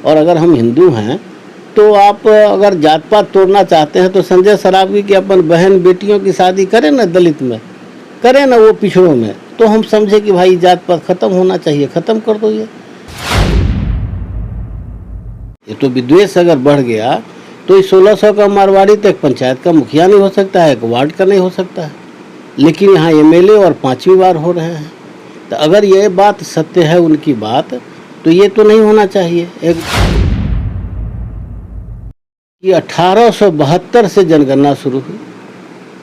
और अगर हम हिंदू हैं तो आप अगर जात पात तोड़ना चाहते हैं तो संजय सरावगी की अपन बहन बेटियों की शादी करें ना, दलित में करें ना, वो पिछड़ों में, तो हम समझे कि भाई जात पात खत्म होना चाहिए, खत्म कर दो। ये तो विद्वेष अगर बढ़ गया तो इस 1600 का मारवाड़ी तो एक पंचायत का मुखिया नहीं हो सकता है, एक वार्ड का नहीं हो सकता है, लेकिन यहाँ एमएलए और 5वीं बार हो रहे हैं। तो अगर ये बात सत्य है उनकी बात, तो ये तो नहीं होना चाहिए। एक कि 1872 से जनगणना शुरू हुई,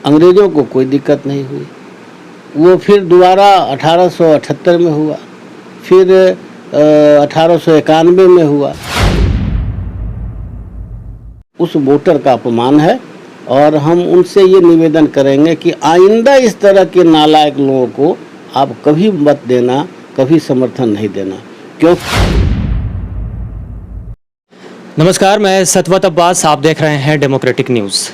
अंग्रेजों को कोई दिक्कत नहीं हुई, वो फिर दोबारा 1878 में हुआ, फिर 1891 में हुआ। उस वोटर का अपमान है और हम उनसे ये निवेदन करेंगे कि आइंदा इस तरह के नालायक लोगों को आप कभी मत देना, कभी समर्थन नहीं देना। क्यों? नमस्कार, मैं सतवत अब्बास, आप देख रहे हैं डेमोक्रेटिक न्यूज़।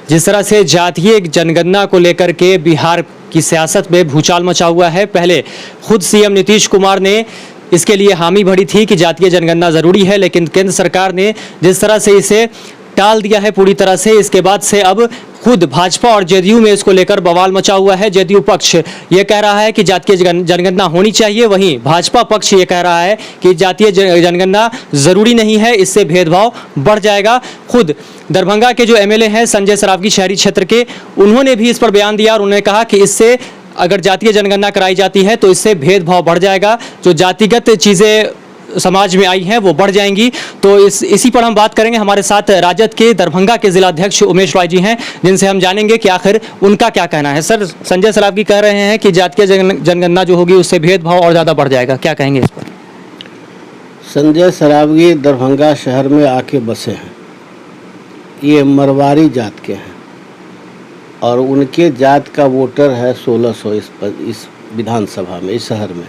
जिस तरह से जातीय जनगणना को लेकर के बिहार की सियासत में भूचाल मचा हुआ है, पहले खुद सीएम नीतीश कुमार ने इसके लिए हामी भरी थी कि जातीय जनगणना ज़रूरी है, लेकिन केंद्र सरकार ने जिस तरह से इसे टाल दिया है पूरी तरह से, इसके बाद से अब खुद भाजपा और जेडीयू में इसको लेकर बवाल मचा हुआ है। जेडीयू पक्ष ये कह रहा है कि जातीय जनगणना होनी चाहिए, वहीं भाजपा पक्ष ये कह रहा है कि जातीय जनगणना ज़रूरी नहीं है, इससे भेदभाव बढ़ जाएगा। खुद दरभंगा के जो एमएलए हैं संजय सरावगी शहरी क्षेत्र के, उन्होंने भी इस पर बयान दिया और उन्होंने कहा कि इससे अगर जातीय जनगणना कराई जाती है तो इससे भेदभाव बढ़ जाएगा, जो जातिगत चीज़ें समाज में आई हैं वो बढ़ जाएंगी। तो इसी पर हम बात करेंगे। हमारे साथ राजद के दरभंगा के जिला अध्यक्ष उमेश रॉय जी हैं, जिनसे हम जानेंगे कि आखिर उनका क्या कहना है। सर, संजय सरावगी कह रहे हैं कि जातीय जनगणना जो होगी उससे भेदभाव और ज़्यादा बढ़ जाएगा, क्या कहेंगे इस पर? संजय सरावगी दरभंगा शहर में आके बसे हैं, ये मरवाड़ी जात के हैं और उनके जात का वोटर है 1600 इस विधानसभा में, इस शहर में।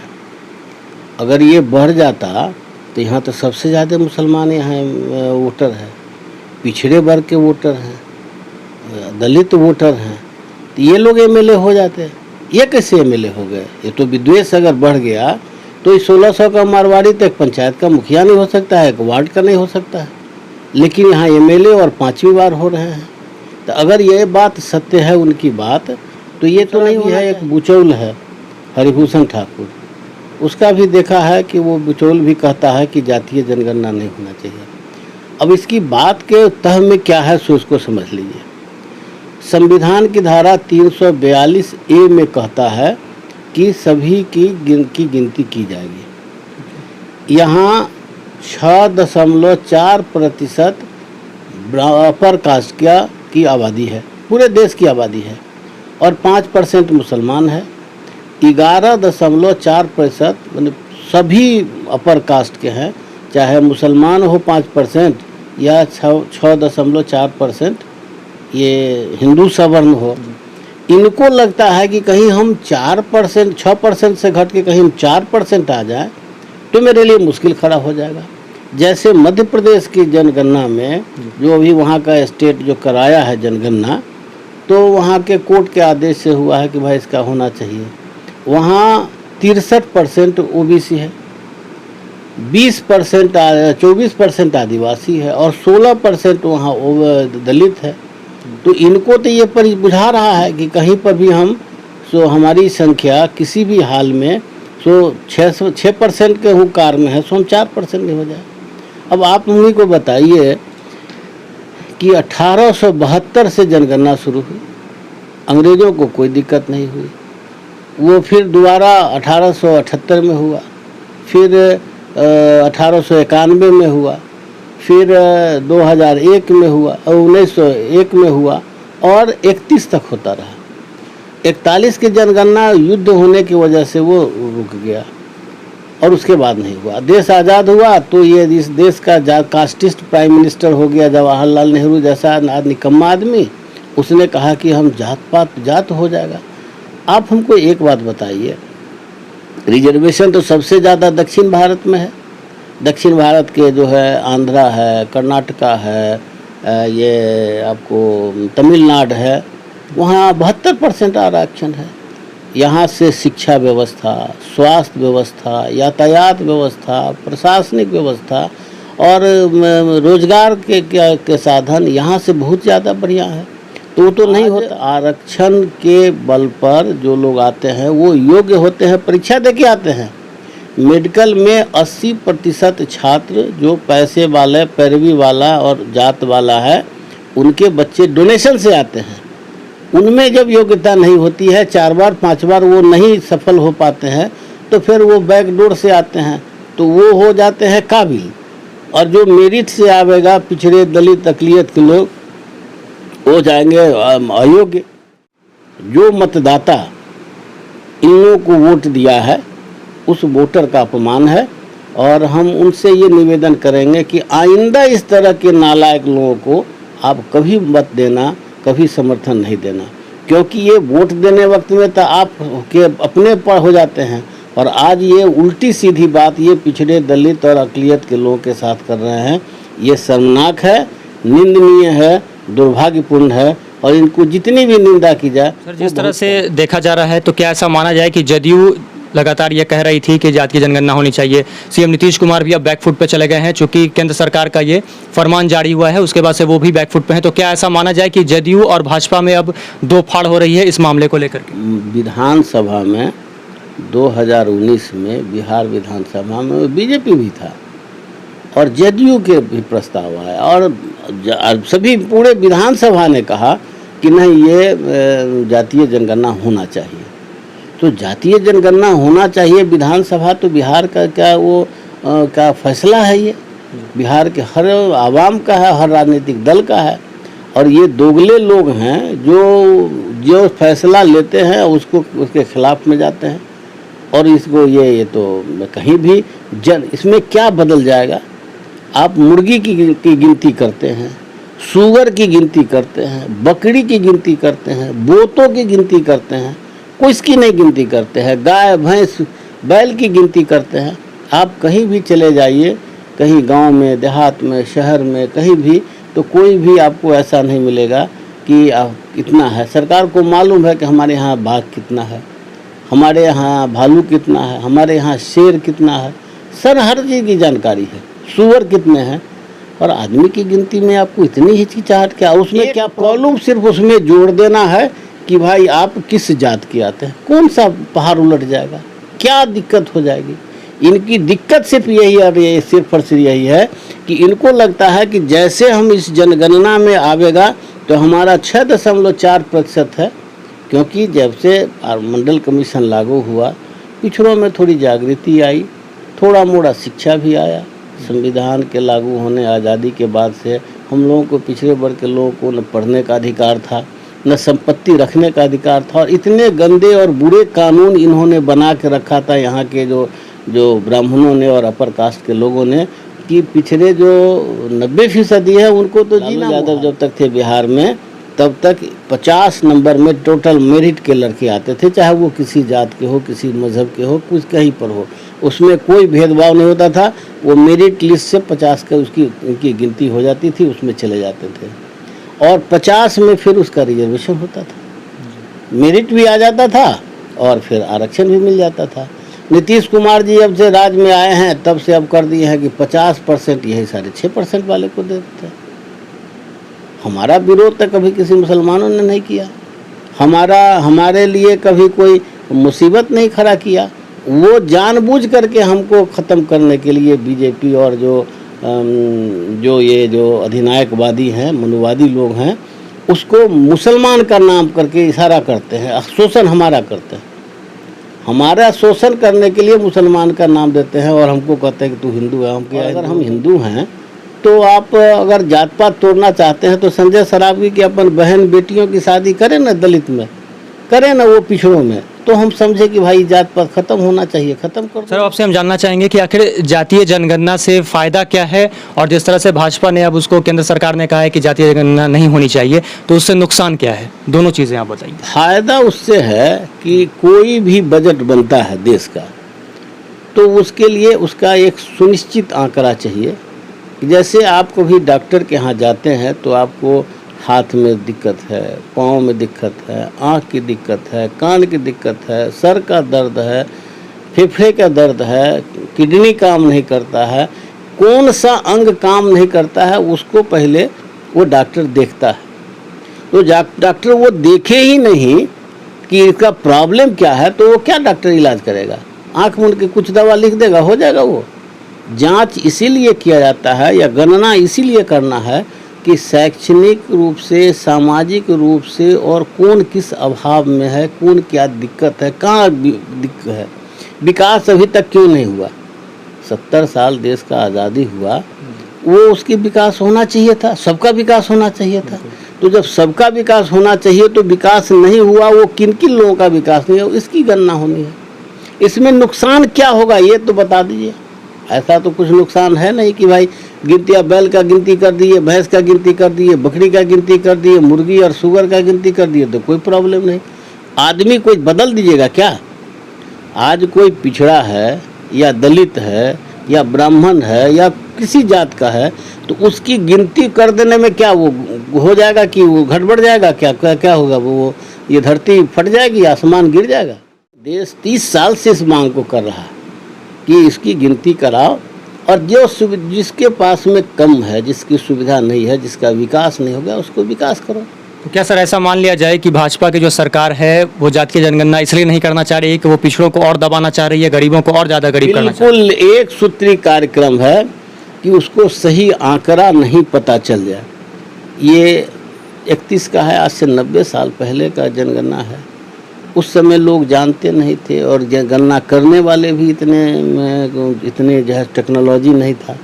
अगर ये बढ़ जाता तो यहाँ तो सबसे ज़्यादा मुसलमान यहाँ वोटर है, पिछड़े वर्ग के वोटर हैं, दलित वोटर हैं, तो ये लोग एमएलए हो जाते। ये कैसे एमएलए हो गए? ये तो विद्वेष अगर बढ़ गया तो इस 1600 का मारवाड़ी तो एक पंचायत का मुखिया नहीं हो सकता है, एक वार्ड का नहीं हो सकता है, लेकिन यहाँ एमएलए और 5वीं बार हो रहे हैं। तो अगर ये बात सत्य है उनकी बात, तो ये तो नहीं है। एक बुचौल है हरिभूषण ठाकुर, उसका भी देखा है कि वो बुचौल भी कहता है कि जातीय जनगणना नहीं होना चाहिए। अब इसकी बात के तह में क्या है सो उसको समझ लीजिए। संविधान की धारा 342A में कहता है कि सभी की गिनती की जाएगी। यहाँ 6.4% अपर कास्ट की आबादी है, पूरे देश की आबादी है, और 5% मुसलमान है। 11.4% मतलब सभी अपर कास्ट के हैं, चाहे मुसलमान हो 5% या 6.4% ये हिंदू सवर्ण हो। इनको लगता है कि कहीं हम 4%, 6% से घट के कहीं हम 4% आ जाए तो मेरे लिए मुश्किल खड़ा हो जाएगा। जैसे मध्य प्रदेश की जनगणना में जो अभी वहाँ का स्टेट जो कराया है जनगणना, तो वहाँ के कोर्ट के आदेश से हुआ है कि भाई इसका होना चाहिए। वहाँ 63% ओबीसी है, 24% आदिवासी है और 16% वहाँ दलित है। तो इनको तो ये पर बुझा रहा है कि कहीं पर भी हम हमारी संख्या किसी भी हाल में 6% के हुकार में है, हम 4% नहीं हो जाए। अब आप उन्हीं को बताइए कि 1872 से जनगणना शुरू हुई, अंग्रेजों को कोई दिक्कत नहीं हुई, वो फिर दोबारा 1878 में हुआ, फिर 1891 में हुआ, फिर 2001 में हुआ और 1901 में हुआ और 31 तक होता रहा। 41 की जनगणना युद्ध होने की वजह से वो रुक गया और उसके बाद नहीं हुआ। देश आज़ाद हुआ तो ये इस देश का कास्टिस्ट प्राइम मिनिस्टर हो गया जवाहरलाल नेहरू जैसा निकम्मा आदमी। उसने कहा कि हम जात हो जाएगा। आप हमको एक बात बताइए, रिजर्वेशन तो सबसे ज़्यादा दक्षिण भारत में है। दक्षिण भारत के जो है आंध्रा है, कर्नाटका है, ये आपको तमिलनाडु है, वहाँ 72% आरक्षण है। यहाँ से शिक्षा व्यवस्था, स्वास्थ्य व्यवस्था, यातायात व्यवस्था, प्रशासनिक व्यवस्था और रोजगार के साधन यहाँ से बहुत ज़्यादा बढ़िया है। तो वो तो नहीं होता। आरक्षण के बल पर जो लोग आते हैं वो योग्य होते हैं, परीक्षा दे के आते हैं। मेडिकल में 80% छात्र जो पैसे वाले, पैरवी वाला और जात वाला है, उनके बच्चे डोनेशन से आते हैं। उनमें जब योग्यता नहीं होती है, 4 बार 5 बार वो नहीं सफल हो पाते हैं, तो फिर वो बैकडोर से आते हैं, तो वो हो जाते हैं काबिल। और जो मेरिट से आवेगा, पिछड़े दलित अक़लियत के लोग, हो जाएंगे अयोग्य। जो मतदाता इन लोगों को वोट दिया है उस वोटर का अपमान है। और हम उनसे ये निवेदन करेंगे कि आइंदा इस तरह के नालायक लोगों को आप कभी मत देना, कभी समर्थन नहीं देना, क्योंकि ये वोट देने वक्त में तो आप के अपने पर हो जाते हैं, और आज ये उल्टी सीधी बात ये पिछड़े दलित और अक़लियत के लोगों के साथ कर रहे हैं। ये शर्मनाक है, निंदनीय है, दुर्भाग्यपूर्ण है, और इनको जितनी भी निंदा की जाए। सर, जिस तरह से देखा जा रहा है तो क्या ऐसा माना जाए कि जदयू लगातार ये कह रही थी कि जातीय जनगणना होनी चाहिए, सीएम नीतीश कुमार भी अब बैकफुट पे चले गए हैं, चूंकि केंद्र सरकार का ये फरमान जारी हुआ है, उसके बाद से वो भी बैकफुट पे हैं, तो क्या ऐसा माना जाए कि जदयू और भाजपा में अब दो फाड़ हो रही है इस मामले को लेकर के? विधानसभा में 2019 में बिहार विधानसभा में बीजेपी भी था और जदयू के भी प्रस्ताव आया, और सभी पूरे विधानसभा ने कहा कि नहीं, ये जातीय जनगणना होना चाहिए। तो जातीय जनगणना होना चाहिए विधानसभा, तो बिहार का क्या वो क्या फैसला है? ये बिहार के हर आवाम का है, हर राजनीतिक दल का है। और ये दोगले लोग हैं जो फैसला लेते हैं उसको उसके खिलाफ में जाते हैं। और इसको ये तो कहीं भी इसमें क्या बदल जाएगा? आप मुर्गी की गिनती करते हैं, सूअर की गिनती करते हैं, बकरी की गिनती करते हैं, बोतों की गिनती करते हैं, कोई इसकी नहीं गिनती करते हैं। गाय भैंस बैल की गिनती करते हैं। आप कहीं भी चले जाइए, कहीं गांव में, देहात में, शहर में, कहीं भी, तो कोई भी आपको ऐसा नहीं मिलेगा कि इतना है। सरकार को मालूम है कि हमारे यहाँ बाघ कितना है, हमारे यहाँ भालू कितना है, हमारे यहाँ शेर कितना है, सर हर चीज़ की जानकारी है। सूअर कितने हैं, और आदमी की गिनती में आपको इतनी हिचकिचाहट क्या? उसमें क्या कॉलम सिर्फ उसमें जोड़ देना है कि भाई आप किस जात के आते हैं। कौन सा पहाड़ उलट जाएगा? क्या दिक्कत हो जाएगी? इनकी दिक्कत सिर्फ यही है, सिर्फ और सिर्फ यही है कि इनको लगता है कि जैसे हम इस जनगणना में आवेगा तो हमारा 6.4% है, क्योंकि जब से मंडल कमीशन लागू हुआ, पिछड़ों में थोड़ी जागृति आई, थोड़ा मोड़ा शिक्षा भी आया। संविधान के लागू होने, आज़ादी के बाद से हम लोगों को, पिछड़े वर्ग के लोगों को, न पढ़ने का अधिकार था, न संपत्ति रखने का अधिकार था। और इतने गंदे और बुरे कानून इन्होंने बना के रखा था यहाँ के जो ब्राह्मणों ने और अपर कास्ट के लोगों ने, कि पिछड़े जो 90% है उनको तो जीना। यादव जब तक थे बिहार में, तब तक 50 नंबर में टोटल मेरिट के लड़के आते थे, चाहे वो किसी जात के हो, किसी मज़हब के हो, कुछ कहीं पर हो, उसमें कोई भेदभाव नहीं होता था। वो मेरिट लिस्ट से 50 का उनकी गिनती हो जाती थी, उसमें चले जाते थे, और 50 में फिर उसका रिजर्वेशन होता था, मेरिट भी आ जाता था और फिर आरक्षण भी मिल जाता था। नीतीश कुमार जी जब से राज में आए हैं तब से अब कर दिए हैं कि 50% यही 6.5% वाले को देते हैं। हमारा विरोध तो कभी किसी मुसलमानों ने नहीं किया, हमारे लिए कभी कोई मुसीबत नहीं खड़ा किया। वो जानबूझ करके हमको ख़त्म करने के लिए बीजेपी और जो अधिनायकवादी हैं, मनुवादी लोग हैं, उसको मुसलमान का नाम करके इशारा करते हैं, शोषण हमारा करते हैं। हमारा शोषण करने के लिए मुसलमान का नाम देते हैं और हमको कहते हैं कि तू हिंदू है। अगर हम हिंदू हैं तो आप अगर जात पात तोड़ना चाहते हैं तो संजय सरावगी की अपन बहन बेटियों की शादी करें ना, दलित में करें ना, वो पिछड़ों में, तो हम समझे कि भाई जात पात खत्म होना चाहिए, खत्म कर। सर, आपसे हम जानना चाहेंगे कि आखिर जातीय जनगणना से फ़ायदा क्या है, और जिस तरह से भाजपा ने अब उसको, केंद्र सरकार ने कहा है कि जातीय जनगणना नहीं होनी चाहिए, तो उससे नुकसान क्या है? दोनों चीज़ें आप बताइए। फायदा उससे है कि कोई भी बजट बनता है देश का, तो उसके लिए उसका एक सुनिश्चित आंकड़ा चाहिए। जैसे आप कभी डॉक्टर के यहाँ जाते हैं तो आपको हाथ में दिक्कत है, पाँव में दिक्कत है, आँख की दिक्कत है, कान की दिक्कत है, सर का दर्द है, फेफड़े का दर्द है, किडनी काम नहीं करता है, कौन सा अंग काम नहीं करता है उसको पहले वो डॉक्टर देखता है। तो डॉक्टर वो देखे ही नहीं कि इसका प्रॉब्लम क्या है, तो वो क्या डॉक्टर इलाज करेगा? आँख मूंद के कुछ दवा लिख देगा, हो जाएगा। वो जांच इसीलिए किया जाता है या गणना इसीलिए करना है कि शैक्षणिक रूप से, सामाजिक रूप से, और कौन किस अभाव में है, कौन क्या दिक्कत है, कहाँ दिक्कत है, विकास अभी तक क्यों नहीं हुआ। 70 साल देश का आज़ादी हुआ, वो उसकी विकास होना चाहिए था, सबका विकास होना चाहिए था। तो जब सबका विकास होना चाहिए तो विकास नहीं हुआ, वो किन किन लोगों का विकास नहीं हुआ, इसकी गणना होनी है। इसमें नुकसान क्या होगा ये तो बता दीजिए। ऐसा तो कुछ नुकसान है नहीं कि भाई गिनती, बैल का गिनती कर दिए, भैंस का गिनती कर दिए, बकरी का गिनती कर दिए, मुर्गी और सुअर का गिनती कर दिए, तो कोई प्रॉब्लम नहीं। आदमी कोई बदल दीजिएगा क्या? आज कोई पिछड़ा है या दलित है या ब्राह्मण है या किसी जात का है, तो उसकी गिनती कर देने में क्या वो हो जाएगा कि वो गड़बड़ जाएगा? क्या क्या क्या होगा? वो ये धरती फट जाएगी, आसमान गिर जाएगा। देश 30 साल से इस मांग को कर रहा है कि इसकी गिनती कराओ, और जो जिसके पास में कम है, जिसकी सुविधा नहीं है, जिसका विकास नहीं होगा, उसको विकास करो। तो क्या सर ऐसा मान लिया जाए कि भाजपा की जो सरकार है वो जातीय जनगणना इसलिए नहीं करना चाह रही है कि वो पिछड़ों को और दबाना चाह रही है, गरीबों को और ज़्यादा गरीब करना चाह रही है? बिल्कुल एक सूत्री कार्यक्रम है कि उसको सही आंकड़ा नहीं पता चल जाए। ये 31 का है, आज से 90 साल पहले का जनगणना है। उस समय लोग जानते नहीं थे, और गणना करने वाले भी इतने जो है टेक्नोलॉजी नहीं था।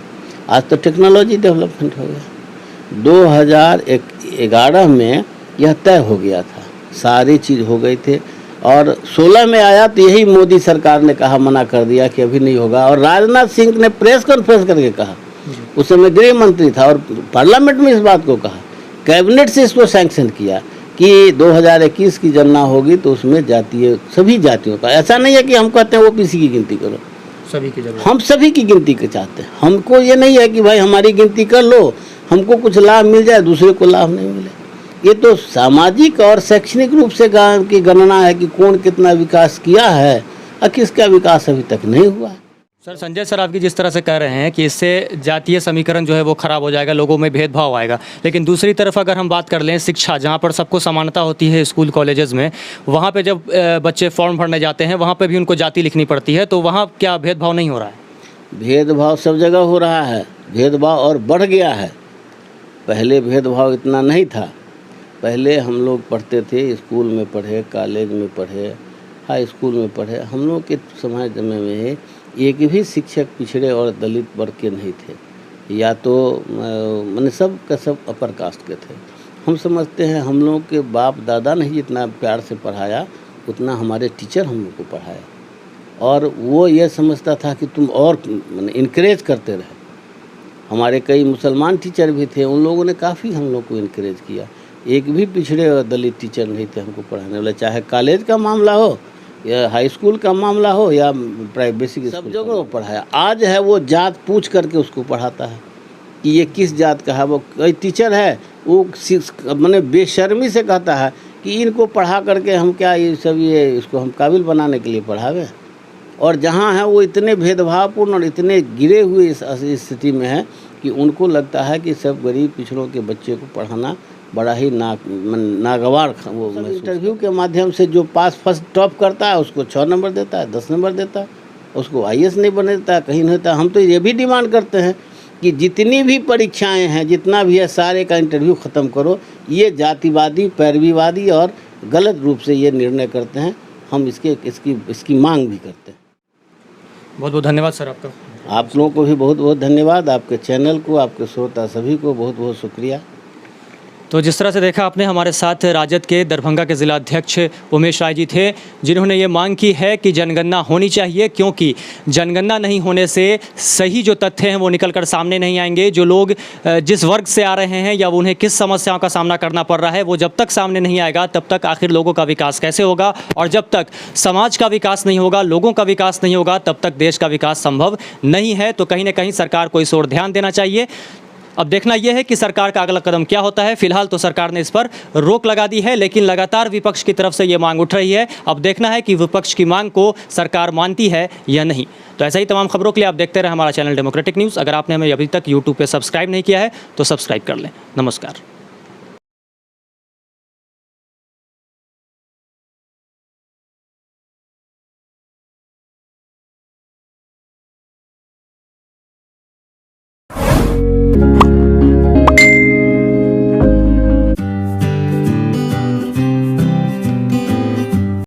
आज तो टेक्नोलॉजी डेवलपमेंट हो गया। 2011 में यह तय हो गया था, सारी चीज़ हो गई थे, और 16 में आया तो यही मोदी सरकार ने कहा, मना कर दिया कि अभी नहीं होगा। और राजनाथ सिंह ने प्रेस कॉन्फ्रेंस करके कहा, उस समय गृह मंत्री था, और पार्लियामेंट में इस बात को कहा, कैबिनेट से इसको सैंक्शन किया कि 2021 की जनगणना होगी तो उसमें जातीय सभी जातियों का, ऐसा नहीं है कि हम कहते हैं ओबीसी की गिनती करो, सभी की जगह हम सभी की गिनती के चाहते हैं। हमको ये नहीं है कि भाई हमारी गिनती कर लो, हमको कुछ लाभ मिल जाए, दूसरे को लाभ नहीं मिले। ये तो सामाजिक और शैक्षणिक रूप से की गणना है कि कौन कितना विकास किया है और किसका विकास अभी तक नहीं हुआ है। सर संजय सर आपकी जिस तरह से कह रहे हैं कि इससे जातीय समीकरण जो है वो खराब हो जाएगा, लोगों में भेदभाव आएगा, लेकिन दूसरी तरफ अगर हम बात कर लें शिक्षा, जहाँ पर सबको समानता होती है स्कूल कॉलेजेस में, वहाँ पे जब बच्चे फॉर्म भरने जाते हैं वहाँ पे भी उनको जाति लिखनी पड़ती है, तो वहाँ क्या भेदभाव नहीं हो रहा है? भेदभाव सब जगह हो रहा है, भेदभाव और बढ़ गया है। पहले भेदभाव इतना नहीं था। पहले हम लोग पढ़ते थे, स्कूल में पढ़े, कॉलेज में पढ़े, हाई स्कूल में पढ़े, हम लोग के समय में एक भी शिक्षक पिछड़े और दलित वर्ग के नहीं थे, या तो मैंने सब का सब अपर कास्ट के थे। हम समझते हैं हम लोग के बाप दादा ने जितना प्यार से पढ़ाया उतना हमारे टीचर हम लोग को पढ़ाया, और वो ये समझता था कि तुम और मैंने इनकरेज करते रहे। हमारे कई मुसलमान टीचर भी थे, उन लोगों ने काफ़ी हम लोग को इनकरेज किया। एक भी पिछड़े और दलित टीचर नहीं थे हमको पढ़ाने वाले, चाहे कॉलेज का मामला हो या हाई स्कूल का मामला हो या प्राइवेट बेसिक, सब जगह वो पढ़ाया। आज है वो जात पूछ करके उसको पढ़ाता है कि ये किस जात का है। वो कोई टीचर है वो मैंने बेशर्मी से कहता है कि इनको पढ़ा करके हम क्या ये सब ये इसको हम काबिल बनाने के लिए पढ़ावे। और जहाँ है वो इतने भेदभावपूर्ण और इतने गिरे हुए इस स्थिति में है कि उनको लगता है कि सब गरीब पिछड़ों के बच्चे को पढ़ाना बड़ा ही नागवार। वो इंटरव्यू के माध्यम से जो पास फर्स्ट टॉप करता है उसको 6 नंबर देता है, 10 नंबर देता है, उसको IAS नहीं बने देता है, कहीं नहीं होता। हम तो ये भी डिमांड करते हैं कि जितनी भी परीक्षाएं हैं, जितना भी है, सारे का इंटरव्यू ख़त्म करो। ये जातिवादी, पैरवीवादी और गलत रूप से ये निर्णय करते हैं। हम इसकी मांग भी करते हैं। बहुत बहुत धन्यवाद सर आपका। आप लोगों को भी बहुत बहुत धन्यवाद, आपके चैनल को, आपके श्रोता सभी को बहुत बहुत शुक्रिया। तो जिस तरह से देखा आपने, हमारे साथ राजद के दरभंगा के जिला अध्यक्ष उमेश राय जी थे, जिन्होंने ये मांग की है कि जनगणना होनी चाहिए, क्योंकि जनगणना नहीं होने से सही जो तथ्य हैं वो निकल कर सामने नहीं आएंगे। जो लोग जिस वर्ग से आ रहे हैं या उन्हें किस समस्याओं का सामना करना पड़ रहा है, वो जब तक सामने नहीं आएगा तब तक आखिर लोगों का विकास कैसे होगा, और जब तक समाज का विकास नहीं होगा, लोगों का विकास नहीं होगा, तब तक देश का विकास संभव नहीं है। तो कहीं ना कहीं सरकार को इस ओर ध्यान देना चाहिए। अब देखना यह है कि सरकार का अगला कदम क्या होता है। फिलहाल तो सरकार ने इस पर रोक लगा दी है, लेकिन लगातार विपक्ष की तरफ से ये मांग उठ रही है। अब देखना है कि विपक्ष की मांग को सरकार मानती है या नहीं। तो ऐसा ही तमाम खबरों के लिए आप देखते रहे हमारा चैनल डेमोक्रेटिक न्यूज़। अगर आपने हमें अभी तक यूट्यूब पर सब्सक्राइब नहीं किया है तो सब्सक्राइब कर लें। नमस्कार।